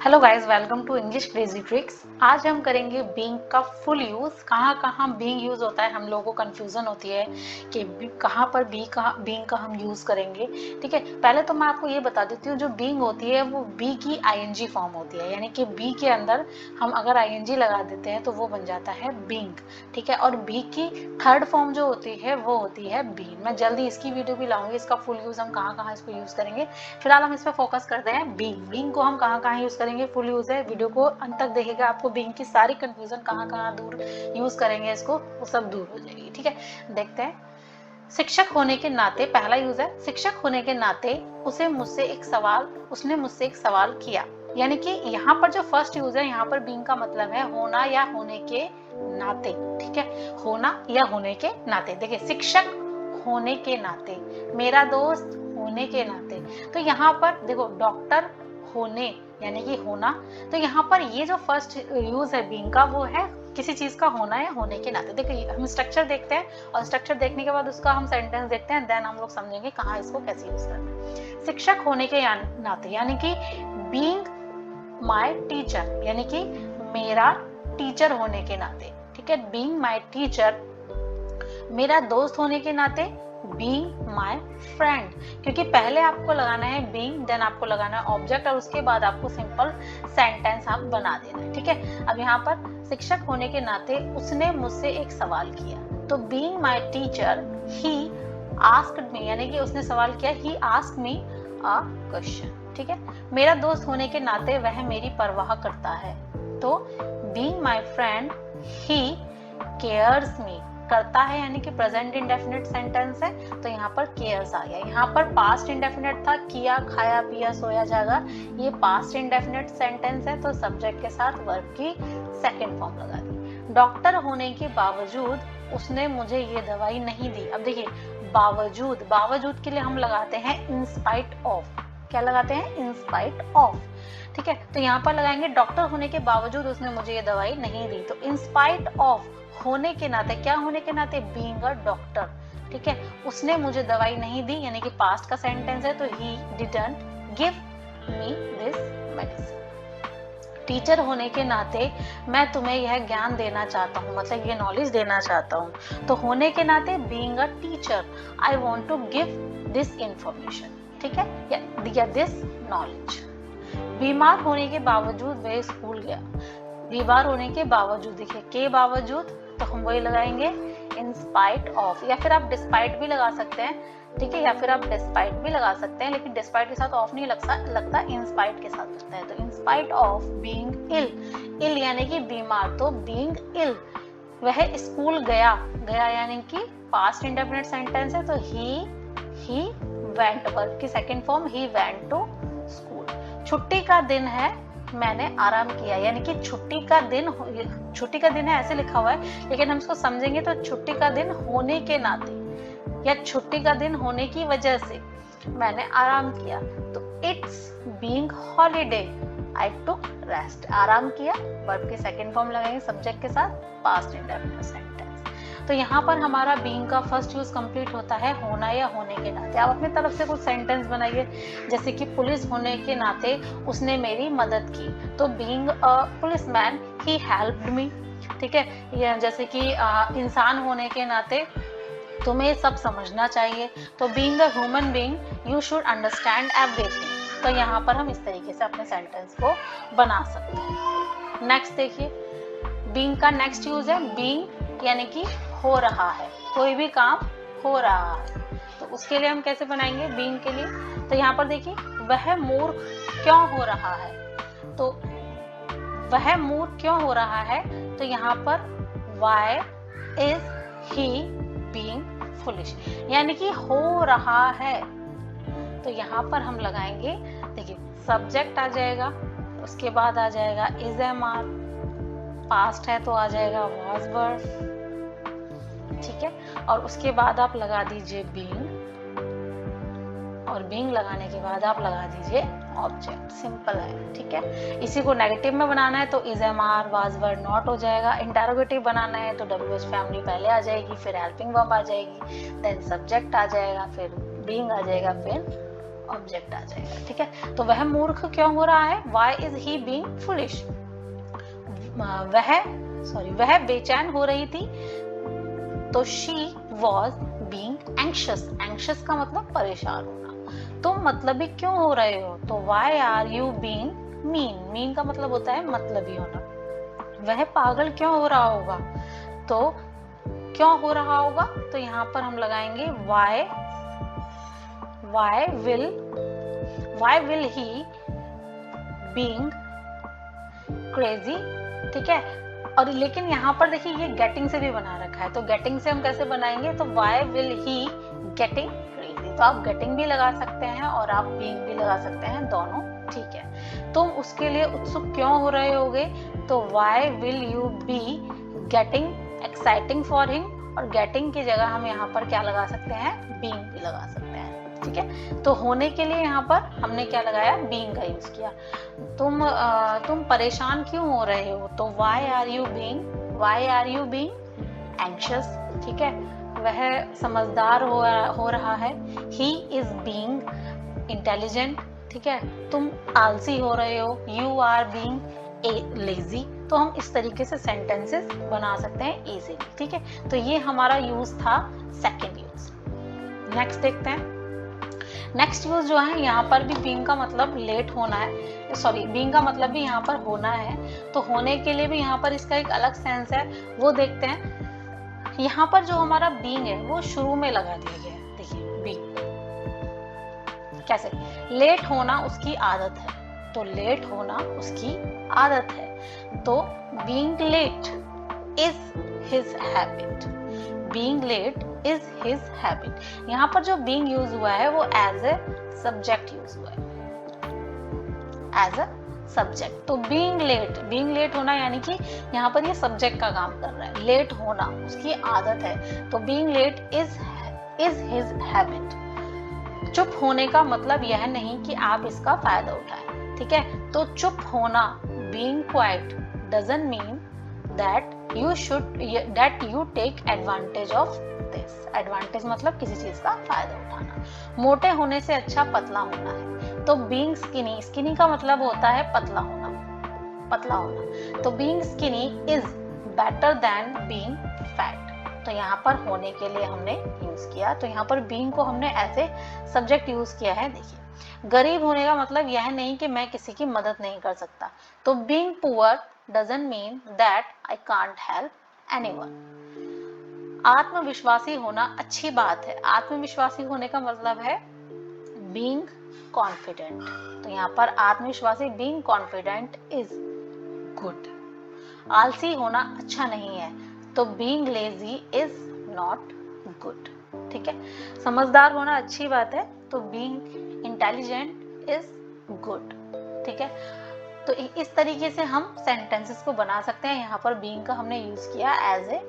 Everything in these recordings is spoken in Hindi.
Hello guys, welcome to English crazy tricks. आज हम करेंगे बीइंग का फुल यूज। कहाँ कहाँ बीइंग यूज होता है, हम लोगों को कंफ्यूजन होती है कि कहाँ पर बीइंग का हम यूज करेंगे। ठीक है, पहले तो मैं आपको ये बता देती हूँ, जो बीइंग होती है वो बी की आईएनजी फॉर्म होती है, यानी कि बी के अंदर हम अगर आईएनजी लगा देते हैं तो वो बन जाता है बीइंग। ठीक है, और बी की थर्ड फॉर्म जो होती है वो होती है बीन। मैं जल्दी इसकी वीडियो भी लाऊंगी, इसका फुल यूज हम कहाँ कहाँ इसको यूज करेंगे। फिलहाल हम इस पर फोकस करते हैं बीइंग। बीइंग को हम कहाँ कहाँ यूज करेंगे, फुल यूज है। वीडियो को अंत तक देखेगा, आपको बीइंग की सारी कंफ्यूजन कहाँ कहाँ दूर यूज करेंगे इसको, वो सब दूर हो जाएगी। ठीक है, देखते हैं। शिक्षक होने के नाते, पहला यूज है, शिक्षक होने के नाते उसने मुझसे एक सवाल किया। यानी कि यहाँ पर जो फर्स्ट यूज है, यहाँ पर बीइंग का मतलब है होना या होने के नाते। ठीक है, होना या होने के नाते। देखिए, शिक्षक होने के नाते, मेरा दोस्त होने के नाते। तो यहाँ पर देखो, डॉक्टर होने यानी कि होना। तो यहाँ पर ये जो फर्स्ट यूज है बीइंग का, वो है किसी चीज का होना या होने के नाते। देखिए, हम स्ट्रक्चर देखते हैं और स्ट्रक्चर देखने के बाद उसका हम सेंटेंस देखते हैं, देन हम लोग समझेंगे कहाँ इसको कैसे यूज करना है। शिक्षक होने के नाते यानी कि बीइंग माय टीचर, यानी कि मेरा टीचर होने के नाते। ठीक है, बीइंग माय टीचर, मेरा दोस्त होने के नाते बीइंग माय फ्रेंड, क्योंकि पहले आपको लगाना है बीइंग, देन आपको लगाना है ऑब्जेक्ट, और उसके बाद आपको सिंपल सेंटेंस आप बना देना है। ठीक है, अब यहाँ पर शिक्षक होने के नाते उसने मुझसे एक सवाल किया, तो being my teacher he asked me, यानी कि उसने सवाल किया, he asked me a question. ठीक है, मेरा दोस्त होने के नाते वह मेरी परवाह करता है, तो being my friend he cares me, करता है यानी कि प्रेजेंट इंडेफिनिट सेंटेंस है, तो यहाँ पर केयर्स आ गया। यहाँ पर पास्ट इंडेफिनिट था, किया, खाया, पिया, सोया, जागा, ये पास्ट इंडेफिनिट सेंटेंस है, तो सब्जेक्ट के साथ वर्ब की सेकंड फॉर्म लगा दी। डॉक्टर होने के बावजूद उसने मुझे ये दवाई नहीं दी। अब देखिए, बावजूद, बावजूद के लिए हम लगाते हैं इन स्पाइट ऑफ। क्या लगाते हैं? In spite of. ठीक है, तो यहाँ पर लगाएंगे डॉक्टर होने के बावजूद उसने मुझे ये दवाई नहीं दी, तो इन स्पाइट ऑफ होने के नाते, क्या होने के नाते? Being a doctor. ठीक है, उसने मुझे दवाई नहीं दी, यानी कि पास्ट का सेंटेंस है, तो he didn't give me this medicine. Teacher होने के नाते मैं तुम्हें यह ज्ञान देना चाहता हूँ, मतलब ये नॉलेज देना चाहता हूँ, तो होने के नाते being a teacher I want to give this information. ठीक है, या दिस नॉलेज। बीमार होने के बावजूद वह स्कूल गया। बीमार होने के बावजूद, देखिए के बावजूद, तो हम वही लगाएंगे इन स्पाइट ऑफ, या फिर आप डिस्पाइट भी लगा सकते हैं। ठीक है, या फिर आप डिस्पाइट भी लगा सकते हैं, लेकिन डिस्पाइट के साथ ऑफ नहीं लगता, इन स्पाइट के साथ लगता है, तो इन स्पाइट ऑफ बीइंग इल, इल यानी कि बीमार, तो बीइंग इल वह स्कूल गया, गया यानी कि पास्ट इंडेफिनिट सेंटेंस है, तो ही वेंट, वर्ब की second form, he went to school. छुट्टी का दिन है, मैंने आराम किया, यानी कि छुट्टी का दिन है ऐसे लिखा हुआ है, लेकिन हम इसको समझेंगे तो छुट्टी का दिन होने के नाते या छुट्टी का दिन होने की वजह से मैंने आराम किया, तो it's being holiday I took rest. आराम किया, वर्ब की सेकंड फॉर्म लगाएंगे सब्जेक्ट के साथ, पास्ट इंडेफिनिट सेंटेंस। तो यहाँ पर हमारा बीइंग का फर्स्ट यूज कंप्लीट होता है होना या होने के नाते। आप अपनी तरफ से कुछ सेंटेंस बनाइए, जैसे कि पुलिस होने के नाते उसने मेरी मदद की, तो being a policeman he helped me. ठीक है, या जैसे कि इंसान होने के नाते तुम्हें सब समझना चाहिए, तो being a human being you should understand everything. तो यहाँ पर हम इस तरीके से अपने सेंटेंस को बना सकते हैं। नेक्स्ट देखिए, बीइंग का नेक्स्ट यूज है बीइंग, यानी कि हो रहा है, कोई भी काम हो रहा है, तो उसके लिए हम कैसे बनाएंगे बीइंग के लिए? तो यहाँ पर देखिए, वह मूर्ख क्यों हो रहा है, तो वह मूर्ख क्यों हो रहा है, तो यहाँ पर why is he being foolish, यानी कि हो रहा है, तो यहाँ पर हम लगाएंगे, देखिए सब्जेक्ट आ जाएगा, उसके बाद आ जाएगा is am are, पास्ट है तो आ जाएगा was were। ठीक है, और उसके बाद आप लगा दीजिए बीइंग, और बीइंग लगाने के बाद आप लगा दीजिए ऑब्जेक्ट, सिंपल है। ठीक है, इसी को नेगेटिव में बनाना है तो is am are was were not हो जाएगा। इंटरोगेटिव बनाना है तो डब्ल्यूएच फैमिली पहले आ जाएगी, फिर हेल्पिंग वर्ब आ जाएगी, देन सब्जेक्ट आ जाएगा, फिर बीइंग आ जाएगा, फिर ऑब्जेक्ट आ जाएगा, ठीक है। तो वह मूर्ख क्यों हो रहा है, why is he being foolish, वह बेचैन हो रही थी, तो she was being anxious का मतलब परेशान होना। तुम मतलबी क्यों हो रहे हो, तो why are you being mean का मतलब होता है मतलबी होना। वह पागल क्यों हो रहा होगा, तो क्यों हो रहा होगा, तो यहाँ पर हम लगाएंगे why will he being crazy, ठीक है। और लेकिन यहाँ पर देखिए ये गेटिंग से भी बना रखा है, तो गेटिंग से हम कैसे बनाएंगे, तो why will he getting crazy, तो आप गेटिंग भी लगा सकते हैं और आप being भी लगा सकते हैं, दोनों ठीक है। तुम उसके लिए उत्सुक क्यों हो रहे होगे, तो why will you be getting exciting for him, और गेटिंग की जगह हम यहाँ पर क्या लगा सकते हैं, being भी लगा सकते हैं, ठीक है। तो होने के लिए यहाँ पर हमने क्या लगाया, being का यूज किया। तुम परेशान क्यों हो रहे हो, तो why are you being anxious, ठीक है। वह समझदार हो रहा है, he is being intelligent, ठीक है। तुम आलसी हो रहे हो, you are being lazy, तो हम इस तरीके से सेंटेंसेस बना सकते हैं इजीली, ठीक है। तो ये हमारा यूज था सेकंड यूज। नेक्स्ट देखते हैं, नेक्स्ट यूज जो है, यहाँ पर भी बीइंग का मतलब लेट होना है, सॉरी बीइंग का मतलब भी यहाँ पर होना है, तो होने के लिए भी यहाँ पर इसका एक अलग सेंस है, वो देखते हैं। यहाँ पर जो हमारा बीइंग है वो शुरू में लगा दिया गया है, देखिए बीइंग कैसे, लेट होना उसकी आदत है, तो लेट होना उसकी आदत है, तो being late is his habit, being late is his habit. यहाँ पर जो बीइंग यूज हुआ है वो एज ए सब्जेक्ट यूज हुआ है, एज अ सब्जेक्ट। तो बीइंग लेट होना यानी कि यहाँ पर ये सब्जेक्ट का काम कर रहा है, लेट होना उसकी आदत है, तो being late is his habit. चुप होने का मतलब यह नहीं कि आप इसका फायदा उठाएं, ठीक है। तो चुप होना, being quiet doesn't mean that you take advantage of this, advantage मतलब किसी चीज का फायदा उठाना। मोटे होने से अच्छा पतला होना है, तो being skinny का मतलब होता है पतला होना, तो being skinny is better than being fat। तो यहाँ पर होने के लिए हमने यूज किया, तो यहाँ पर बीइंग को हमने ऐसे सब्जेक्ट यूज किया है। देखिए गरीब होने का मतलब यह नहीं कि मैं किसी की मदद नहीं कर सकता, तो being poor doesn't mean that I can't help anyone. आत्मविश्वासी होना अच्छी बात है, आत्मविश्वासी होने का मतलब है बीइंग कॉन्फिडेंट, तो यहाँ पर आत्मविश्वासी बीइंग कॉन्फिडेंट इज गुड। आलसी होना अच्छा नहीं है, तो being lazy is not good, ठीक है। समझदार होना अच्छी बात है, तो बीइंग इंटेलिजेंट इज गुड, ठीक है। तो इस तरीके से हम सेंटेंसेस को बना सकते हैं। यहाँ पर बीइंग का हमने यूज किया एज ए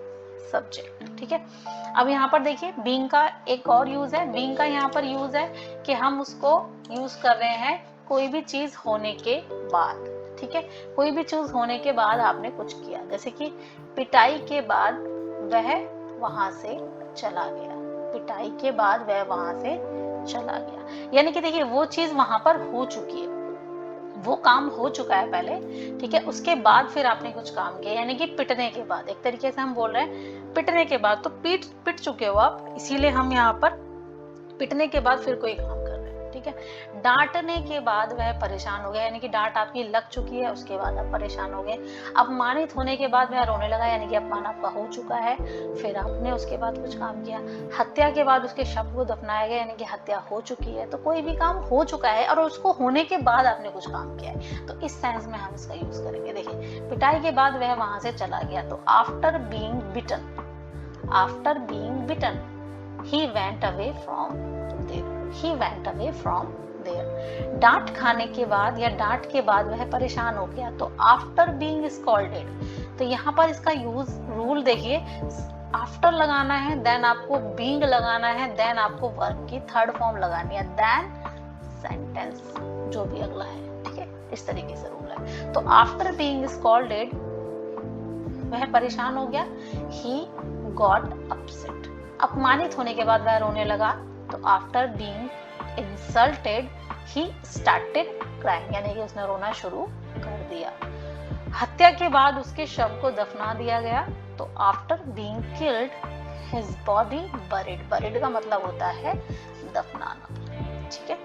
सब्जेक्ट, ठीक है। अब यहाँ पर देखिए बीइंग का एक और यूज है, बीइंग का यहाँ पर यूज है कि हम उसको यूज कर रहे हैं कोई भी चीज होने के बाद, ठीक है। कोई भी चीज होने के बाद आपने कुछ किया, जैसे कि पिटाई के बाद वह वहां से चला गया, पिटाई के बाद वह वहां से चला गया, यानी कि देखिए वो चीज वहां पर हो चुकी है, वो काम हो चुका है पहले, ठीक है। उसके बाद फिर आपने कुछ काम किया, यानी कि पिटने के बाद, एक तरीके से हम बोल रहे हैं पिटने के बाद, तो पिट चुके हो आप, इसीलिए हम यहाँ पर पिटने के बाद फिर कोई काम कर रहे हैं, ठीक है। डांटने के बाद वह परेशान हो गया, यानी कि डांट आपकी लग चुकी है, उसके बाद आप परेशान हो गए। अपमानित होने के बाद वह रोने लगा, यानी कि अपमान आपका हो चुका है, फिर आपने उसके बाद कुछ काम किया। हत्या के बाद उसके शव को दफनाया गया, यानी कि हत्या हो चुकी है, तो कोई भी काम हो चुका है और उसको होने के बाद आपने कुछ काम किया है, तो इस सेंस में हम इसका यूज करेंगे। देखिए पिटाई के बाद वह वहां से चला गया, तो after being beaten he went away from there। डांट खाने के बाद या डांट के बाद वह परेशान हो गया, तो आफ्टर बीइंग स्कॉल्डेड। तो यहाँ पर इसका यूज रूल देखिए, आफ्टर लगाना है, देन आपको बीइंग लगाना है, देन आपको वर्ब की थर्ड फॉर्म लगानी है, देन सेंटेंस जो भी अगला है, ठीक है। इस तरीके से रूल है। तो आफ्टर बीइंग स्कॉल्डेड वह परेशान हो गया, he got upset। अपमानित होने के बाद वह रोने लगा, तो after being feeled insulted he started crying, यानी कि उसने रोना शुरू कर दिया। हत्या के बाद उसके शव को दफना दिया गया। तो after being killed his body buried, buried का मतलब होता है दफनाना। ठीक है,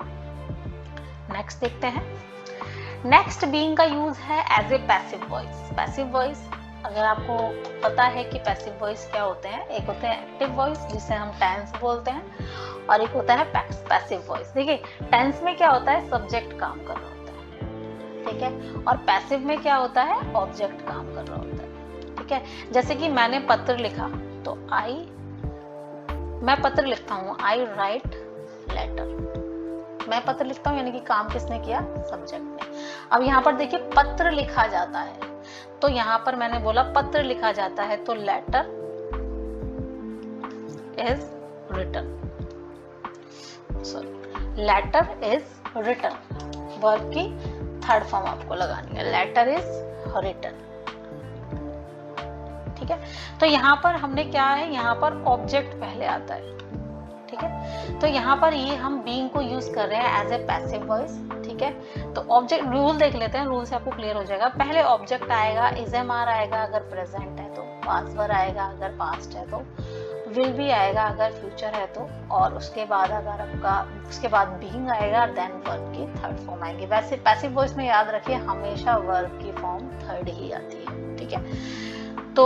नेक्स्ट देखते हैं। नेक्स्ट बीइंग का यूज है as a passive voice. Passive voice, अगर आपको पता है कि पैसिव वॉइस क्या होते हैं, एक होते हैं एक्टिव वॉइस जिसे हम टेंस बोलते हैं, और एक होता है पैसिव वॉइस। देखिए टेंस में क्या होता है, सब्जेक्ट काम कर रहा होता है, ठीक है, और पैसिव में क्या होता है, ऑब्जेक्ट काम कर रहा होता है। ठीक है, जैसे कि मैंने पत्र लिखा, तो मैं पत्र लिखता हूँ, आई राइट लेटर। मैं पत्र लिखता हूँ यानी कि काम किसने किया, सब्जेक्ट ने। अब यहाँ पर देखिए पत्र लिखा जाता है, तो यहाँ पर मैंने बोला पत्र लिखा जाता है, तो letter is written, sorry letter is written, verb की थर्ड फॉर्म आपको लगानी है, लेटर इज रिटन। ठीक है, तो यहाँ पर हमने क्या है, यहाँ पर ऑब्जेक्ट पहले आता है। ठीक है, तो यहाँ पर ये हम बीइंग को यूज कर रहे हैं एज ए पैसिव वॉइस। ठीक है, तो ऑब्जेक्ट रूल देख लेते हैं, रूल से आपको क्लियर हो जाएगा। पहले ऑब्जेक्ट आएगा, इज एम आर आएगा अगर प्रेजेंट है तो, पास्ट वर आएगा अगर पास्ट है तो, विल बी आएगा अगर फ्यूचर है तो, और उसके बाद अगर आपका उसके बाद बीइंग आएगा, देन वर्ब की थर्ड फॉर्म आएगी। वैसे पैसिव वॉइस में याद रखिए हमेशा वर्ब की फॉर्म थर्ड ही आती है। ठीक है, तो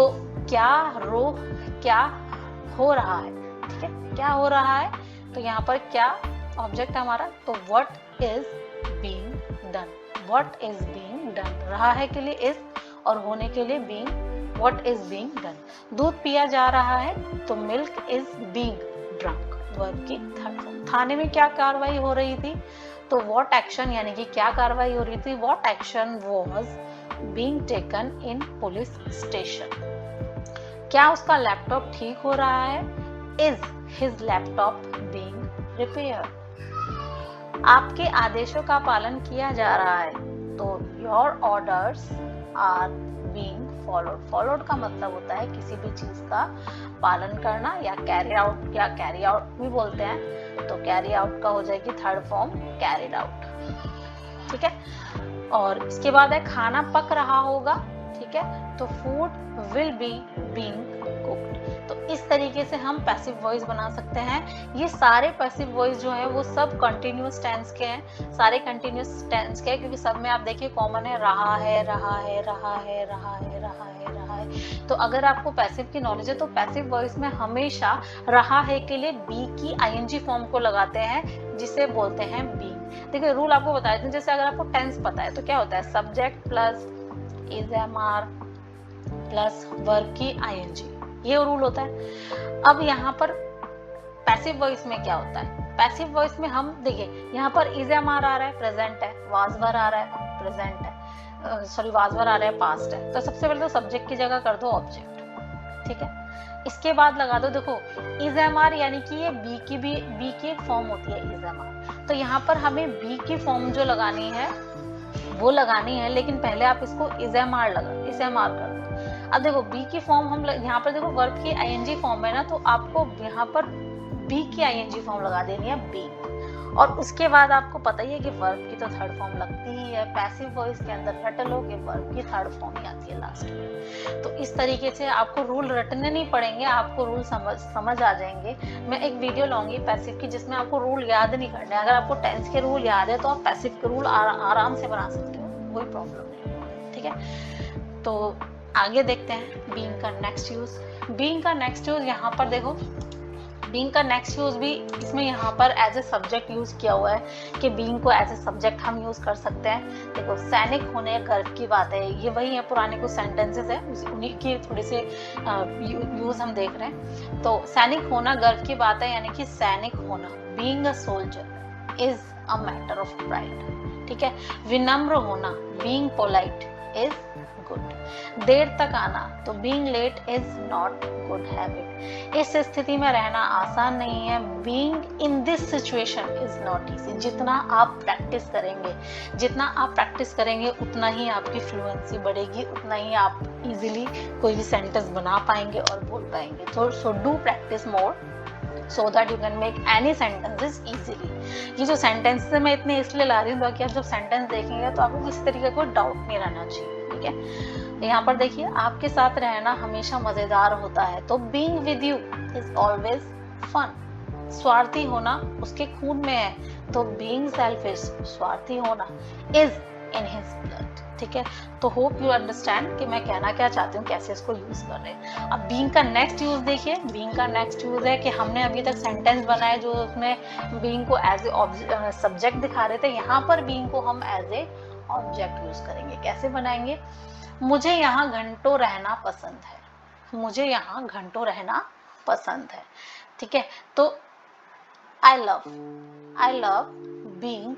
क्या हो रहा है, ठीक है, क्या हो रहा है, तो यहाँ पर क्या ऑब्जेक्ट है हमारा, तो what is being done, what is being done, रहा है के लिए इज और होने के लिए being, what is being done. दूध पिया जा रहा है, तो milk is being drunk, verb की थर्ड फॉर्म। थाने में क्या कार्रवाई हो रही थी, तो व्हाट एक्शन, यानी कि क्या कार्रवाई हो रही थी, what action was being taken in police station. क्या उसका लैपटॉप ठीक हो रहा है, is his laptop being repaired. आपके आदेशों का पालन किया जा रहा है, तो your orders are being followed. Followed का मतलब होता है किसी भी चीज का पालन करना, या कैरी आउट, या कैरी आउट भी बोलते हैं, तो कैरी आउट का हो जाएगी थर्ड फॉर्म कैरिड आउट। ठीक है, और इसके बाद है खाना पक रहा होगा। ठीक है, तो food will be being cooked. तो इस तरीके से हम पैसिव वॉइस बना सकते हैं। ये सारे पैसिव वॉइस जो है वो सब कंटिन्यूअस टेंस के हैं, सारे कंटिन्यूअस टेंस के हैं, क्योंकि सब में आप देखिए कॉमन है, रहा है, रहा है, रहा है, रहा है, रहा है, रहा है। तो अगर आपको पैसिव की नॉलेज है, तो पैसिव वॉइस में हमेशा रहा है के लिए बी की आईएनजी फॉर्म को लगाते हैं, जिसे बोलते हैं बीइंग। देखिए रूल आपको बता देते हैं, जैसे अगर आपको टेंस पता है तो क्या होता है, subject plus is am are plus verb की आईएनजी, ये रूल होता है। अब यहाँ पर पैसिव वॉइस में क्या होता है, पैसिव वॉइस में हम देखिए यहाँ पर इज एम आर आ रहा है, प्रेजेंट है, वाज वर आ रहा है, प्रेजेंट है, सॉरी वाज वर आ रहा है, पास्ट है। तो सबसे पहले तो सब्जेक्ट की जगह कर दो ऑब्जेक्ट। ठीक है, इसके बाद लगा दो, देखो इज एम आर यानी कि ये बी की एक फॉर्म होती है इज एम आर, तो यहाँ पर हमें बी की फॉर्म जो लगानी है वो लगानी है, लेकिन पहले आप इसको इज एम आर कर दो। अब देखो बी की फॉर्म हम यहाँ पर देखो वर्ब की आईएनजी फॉर्म है ना, तो आपको यहाँ पर बी की आईएनजी फॉर्म लगा देनी है बी, और उसके बाद आपको पता ही है कि वर्ब की तो थर्ड फॉर्म लगती ही है। पैसिव वॉइस के अंदर रट लो कि वर्ब की थर्ड फॉर्म ही आती है लास्ट में। तो इस तरीके से आपको रूल रटने नहीं पड़ेंगे, आपको रूल समझ आ जाएंगे। मैं एक वीडियो लाऊंगी पैसिव की जिसमें आपको रूल याद नहीं करने, अगर आपको टेंस के रूल याद है तो आप पैसिव के रूल आराम से बना सकते हो, कोई प्रॉब्लम नहीं। ठीक है, तो आगे देखते हैं बीइंग का नेक्स्ट यूज। बीइंग का नेक्स्ट यूज यहाँ पर देखो, बीइंग का नेक्स्ट यूज भी इसमें यहाँ पर एज ए सब्जेक्ट यूज किया हुआ है, कि बीइंग को एज ए सब्जेक्ट हम यूज कर सकते हैं। देखो सैनिक होने गर्व की बात है, ये वही है पुराने कुछ सेंटेंसेस है, उन्हीं की थोड़ी से यूज हम देख रहे हैं। तो सैनिक होना गर्व की बात है, यानी कि सैनिक होना, being a soldier is a matter of pride. ठीक है, विनम्र होना, बीइंग पोलाइट इज गुड। देर तक आना, तो being late is not good habit. इस स्थिति में रहना आसान नहीं है, being in this situation is not easy. जितना आप प्रैक्टिस करेंगे उतना ही आपकी फ्लुएंसी बढ़ेगी, उतना ही आप इजीली कोई भी सेंटेंस बना पाएंगे और बोल पाएंगे। तो so do practice more so that you can make any sentences easily। ये जो सेंटेंस मैं इतने इसलिए ला रही हूँ ताकि आप जब सेंटेंस देखेंगे तो आपको किसी तरीके का कोई डाउट नहीं रहना चाहिए, ठीक है। यहाँ पर देखिए, आपके साथ रहना हमेशा मजेदार होता है, तो being with you is always fun। स्वार्थी होना उसके खून में है, तो being selfish, स्वार्थी होना, is in his blood, ठीक है। तो होप यू अंडरस्टैंड कि मैं कहना क्या चाहती हूँ, कैसे इसको यूज कर रहे हैं। अब बीइंग का नेक्स्ट यूज देखिए, बीइंग का नेक्स्ट यूज है कि हमने अभी तक सेंटेंस बनाए जो उसमें बीइंग को एज ए सब्जेक्ट दिखा रहे थे, यहाँ पर बीइंग को हम एज ए ऑब्जेक्ट यूज करेंगे। कैसे बनाएंगे? मुझे यहाँ घंटों रहना पसंद है, मुझे यहाँ घंटों रहना पसंद है, ठीक है। तो I love being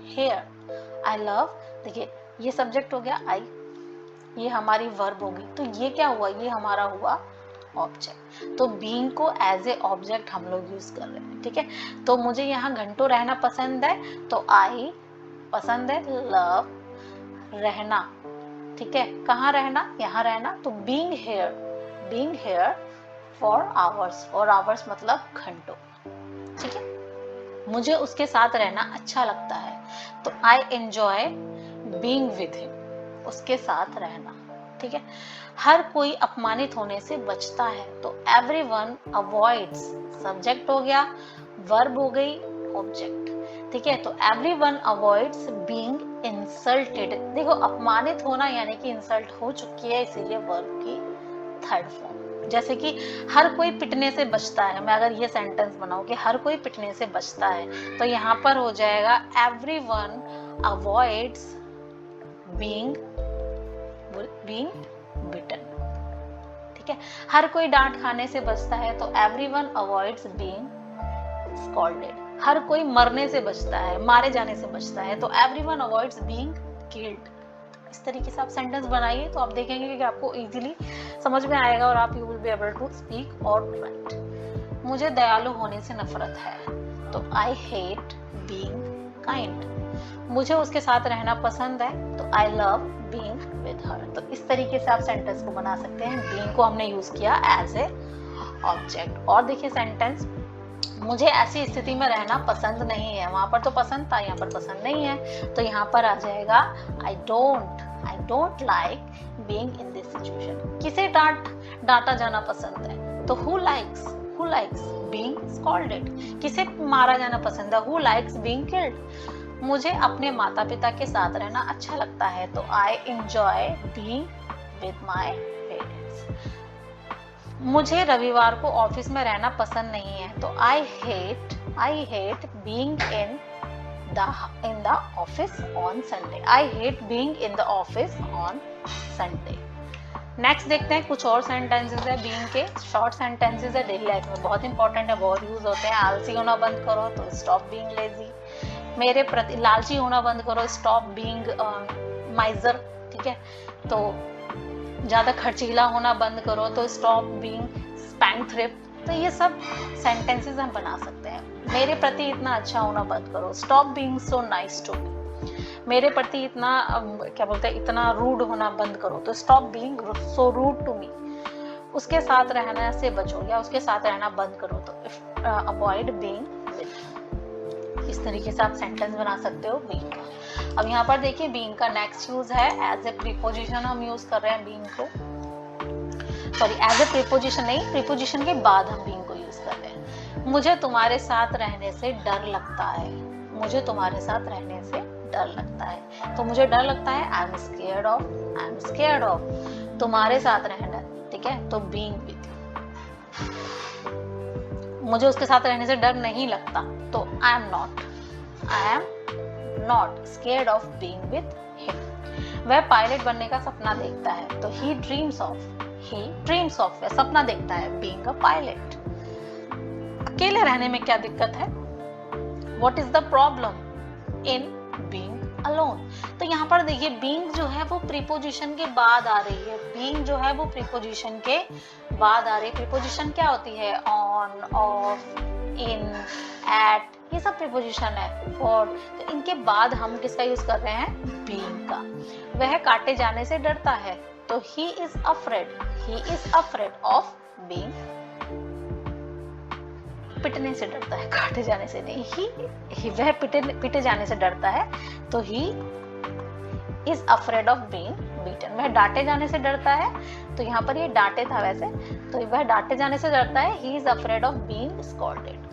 here. I love, देखिए ये सब्जेक्ट हो गया आई, ये हमारी वर्ब होगी, तो ये क्या हुआ, ये हमारा हुआ ऑब्जेक्ट। तो बीइंग को एज ए ऑब्जेक्ट हम लोग यूज कर रहे हैं, ठीक है। तो मुझे यहाँ घंटों रहना पसंद है, तो आई पसंद है, लव रहना, ठीक है। कहाँ रहना? यहाँ रहना, तो बीइंग हियर फॉर आवर्स मतलब घंटों, ठीक है। मुझे उसके साथ रहना अच्छा लगता है, तो I enjoy being with him, उसके साथ रहना, ठीक है। हर कोई अपमानित होने से बचता है, तो एवरीवन अवॉइड्स, सब्जेक्ट हो गया, वर्ब हो गई, ऑब्जेक्ट, ठीक है। तो एवरीवन अवॉइड्स बीइंग इंसल्टेड। देखो अपमानित होना यानी कि इंसल्ट हो चुकी है, इसीलिए वर्ब की थर्ड फॉर्म। जैसे कि हर कोई पिटने से बचता है, मैं अगर ये सेंटेंस बनाऊं कि हर कोई पिटने से बचता है, तो यहाँ पर हो जाएगा एवरीवन अवॉइड्स बीइंग बिटन, ठीक है। हर कोई डांट खाने से बचता है, तो एवरीवन अवॉइड्स बीइंग स्कॉल्डेड। हर कोई मरने से बचता है, मारे जाने से बचता है, तो एवरीवन अवॉइड्स बीइंग किल्ड। इस तरीके से आप सेंटेंस बनाइए तो आप देखेंगे कि आपको इजीली समझ में आएगा और आप you will be able to speak और राइट। मुझे दयालु होने से नफरत है, तो आई हेट बीइंग काइंड। मुझे उसके साथ रहना पसंद है, तो I love being with her. तो इस तरीके से आप सेंटेंस को बना सकते हैं। बीइंग को हमने यूज किया एज ए ऑब्जेक्ट। और देखिए सेंटेंस, मुझे ऐसी स्थिति में रहना पसंद नहीं है, वहां पर तो पसंद था, यहाँ पर पसंद नहीं है, तो यहाँ पर आ जाएगा I don't like being in this situation. किसे डांटा जाना पसंद है, तो हु लाइक्स बीइंग स्कॉल्डेड। किसे मारा जाना पसंद है, हु लाइक्स बीइंग किल्ड। मुझे अपने माता पिता के साथ रहना अच्छा लगता है, तो I enjoy being with my parents. मुझे रविवार को ऑफिस में रहना पसंद नहीं है, तो I hate being in the office on Sunday. I hate being in the office on Sunday. Next देखते हैं कुछ और सेंटेंसेस है बीइंग के, शॉर्ट सेंटेंसेस है, डेली लाइफ में बहुत इंपॉर्टेंट है, बहुत यूज होते हैं। आलसी होना बंद करो, तो स्टॉप बीइंग लेजी। मेरे प्रति लालची होना बंद करो, स्टॉप बीइंग माइजर, ठीक है। तो ज्यादा खर्चीला होना बंद करो, तो स्टॉप बीइंग स्पेंडथ्रिफ्ट। तो ये सब सेंटेंसेस हम बना सकते हैं। मेरे प्रति इतना अच्छा होना बंद करो, stop being so nice to me. मेरे प्रति इतना क्या बोलते हैं, इतना रूड होना बंद करो, तो stop being so rude to me. उसके साथ रहने से बचो या उसके साथ रहना बंद करो, तो अवॉइड बीइंग विद। इस तरीके से आप सेंटेंस बना सकते हो बीइंग का। अब यहाँ पर देखिए बीइंग का नेक्स्ट यूज है एज ए प्रीपोजिशन। हम यूज कर रहे हैं बीइंग को, सॉरी एज ए प्रीपोजिशन नहीं, प्रीपोजिशन के बाद हम बीइंग को यूज कर रहे हैं। मुझे तुम्हारे साथ रहने से डर लगता है, मुझे तुम्हारे साथ रहने से डर लगता है, तो मुझे डर लगता है आई एम स्केयर्ड ऑफ तुम्हारे साथ रहना, ठीक है। तो बीइंग विद। मुझे उसके साथ रहने से डर नहीं लगता, तो I am not scared of being with him. वह पायलट बनने का सपना देखता है, तो ही ड्रीम्स ऑफ वह सपना देखता है बीइंग अ पायलट। अकेले रहने में क्या दिक्कत है, what is the problem in being alone. तो यहाँ पर देखिए बीइंग जो है वो प्रीपोजिशन के बाद आ रही है, बीइंग जो है वो प्रीपोजिशन के बाद आ रही है। प्रीपोजिशन क्या होती है, ऑन, ऑफ, इन, एट, ये सब प्रीपोजिशन है। फॉर, तो इनके बाद हम किसका यूज कर रहे हैं, बीइंग का। वह काटे जाने से डरता है, तो he is afraid of being पिटने से डरता है, काटे जाने से नहीं। वह पिटे जाने से डरता है, तो he is afraid of being beaten. वह डांटे जाने से डरता है, तो यहाँ पर ये डांटे था वैसे, तो वह डांटे जाने से डरता है, he is afraid of being scolded.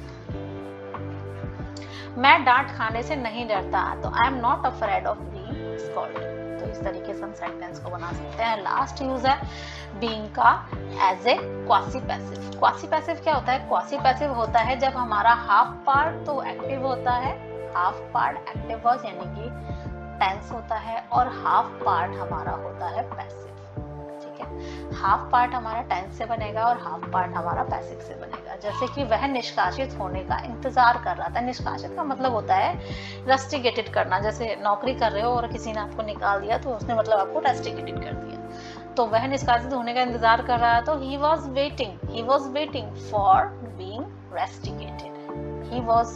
मैं डांट खाने से नहीं डरता, तो I am not afraid of being scolded. तो इस तरीके से हम सेंटेंस को बना सकते हैं। लास्ट यूज है बीइंग का as a quasi passive. Quasi passive क्या होता है? क्वासी पैसिव होता है जब हमारा हाफ पार्ट तो एक्टिव होता है, हाफ पार्ट एक्टिव वॉइस यानी कि टेंस होता है, और हाफ पार्ट हमारा होता है पैसिव। ठीक है, हाफ पार्ट हमारा टेंस से बनेगा और हाफ पार्ट हमारा पैसिव से बनेगा। जैसे कि वह निष्कासित होने का इंतजार कर रहा था। निष्कासित का मतलब होता है रस्टिकेटेड करना। जैसे नौकरी कर रहे हो और किसी ने आपको निकाल दिया, तो उसने मतलब आपको रस्टिकेटेड कर दिया। तो वह निष्कासित होने का इंतजार कर रहा है, तो he was waiting for being rusticated। he was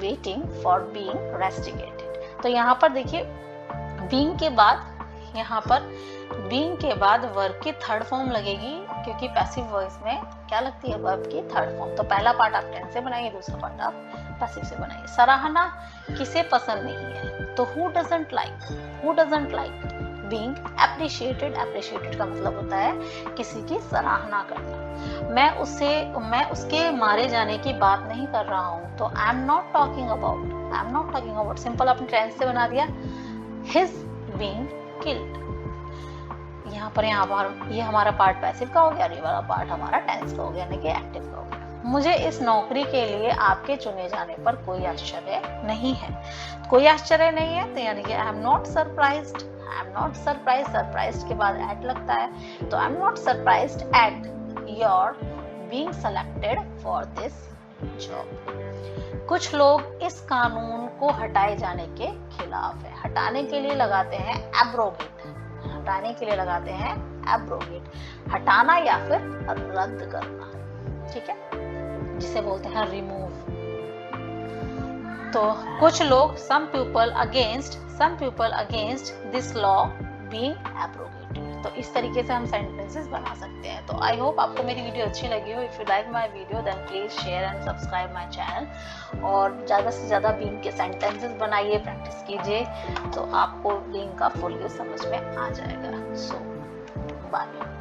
waiting for being rusticated। तो यहाँ पर देखिए being के बाद, यहाँ पर being के बाद वर्ब की थर्ड फॉर्म लगेगी, क्योंकि पैसिव वॉइस में क्या लगती है? वर्ब की थर्ड फॉर्म। तो पहला पार्ट आप टेंस से बनाइए, दूसरा पार्ट आप पैसिव से बनाइए। सराहना किसे पसंद नहीं है? तो who doesn't like being appreciated। appreciated का मतलब होता है किसी की सराहना करना। मैं उसके मारे जाने की बात नहीं कर रहा हूँ, तो I am not talking about. Simple आपने टेंस से बना दिया, his being killed। यहाँ पर ये हमारा पार्ट पैसिव का हो गया और ये वाला पार्ट हमारा टेंस का हो गया, यानी कि एक्टिव का हो गया। मुझे इस नौकरी के लिए आपके चुने जाने पर कोई आश्चर्य नहीं है। कोई आश्चर्य नहीं है, तो यानी कि I am not surprised. Surprised के बाद एट लगता है, तो I am not surprised at your being selected for this job. कुछ लोग इस कानून को हटाए जाने के खिलाफ है। हटाने के लिए लगाते हैं एब्रोगेट। हटाना या फिर रद्द करना, ठीक है, जिसे बोलते हैं रिमूव। तो कुछ लोग some people against this law being abrogated। तो इस तरीके से हम सेंटेंसेस बना सकते हैं। तो आई होप आपको मेरी वीडियो अच्छी लगी हो। If you like my video then please share and subscribe my channel, और ज़्यादा से ज़्यादा बीइंग के सेंटेंसेस बनाइए, प्रैक्टिस कीजिए, तो आपको बीइंग का फुल यूज समझ में आ जाएगा। सो बाय।